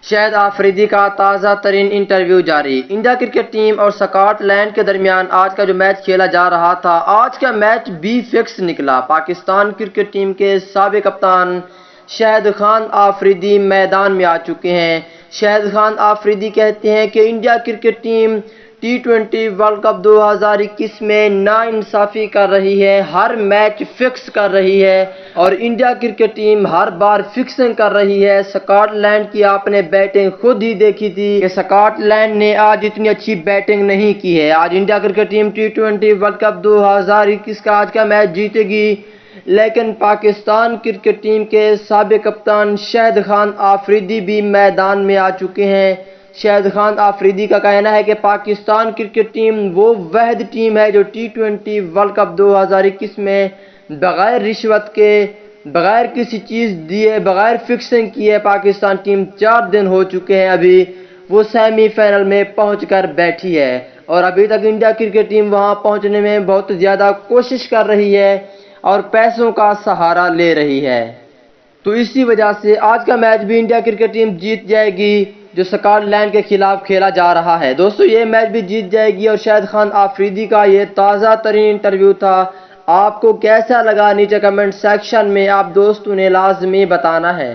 شاہد آفریدی کا تازہ ترین انٹرویو جاری۔ انڈیا کرکٹ ٹیم اور اسکاٹ لینڈ کے درمیان آج کا جو میچ کھیلا جا رہا تھا، آج کا میچ بھی فکس نکلا۔ پاکستان کرکٹ ٹیم کے سابق کپتان شاہد خان آفریدی میدان میں آ چکے ہیں۔ شاہد خان آفریدی کہتے ہیں کہ انڈیا کرکٹ ٹیم ٹی20 ورلڈ کپ 2021 میں ناانصافی کر رہی ہے، ہر میچ فکس کر رہی ہے اور انڈیا کرکٹ ٹیم ہر بار فکسنگ کر رہی ہے۔ اسکاٹ لینڈ کی آپ نے بیٹنگ خود ہی دیکھی تھی کہ اسکاٹ لینڈ نے آج اتنی اچھی بیٹنگ نہیں کی ہے۔ آج انڈیا کرکٹ ٹیم ٹی20 ورلڈ کپ 2021 کا آج کا میچ جیتے گی، لیکن پاکستان کرکٹ ٹیم کے سابق کپتان شاہد خان آفریدی بھی میدان میں آ چکے ہیں۔ شاہد خان آفریدی کا کہنا ہے کہ پاکستان کرکٹ ٹیم وہ واحد ٹیم ہے جو ٹی20 ورلڈ کپ 2021 میں بغیر رشوت کے، بغیر کسی چیز دیے، بغیر فکسنگ کیے پاکستان ٹیم 4 دن ہو چکے ہیں، ابھی وہ سیمی فائنل میں پہنچ کر بیٹھی ہے اور ابھی تک انڈیا کرکٹ ٹیم وہاں پہنچنے میں بہت زیادہ کوشش کر رہی ہے اور پیسوں کا سہارا لے رہی ہے۔ تو اسی وجہ سے آج کا میچ بھی انڈیا کرکٹ ٹیم جیت جائے گی جو اسکاٹ لینڈ کے خلاف کھیلا جا رہا ہے۔ دوستو یہ میچ بھی جیت جائے گی اور شاہد خان آفریدی کا یہ تازہ ترین انٹرویو تھا۔ آپ کو کیسا لگا نیچے کمنٹ سیکشن میں آپ دوستوں نے لازمی بتانا ہے۔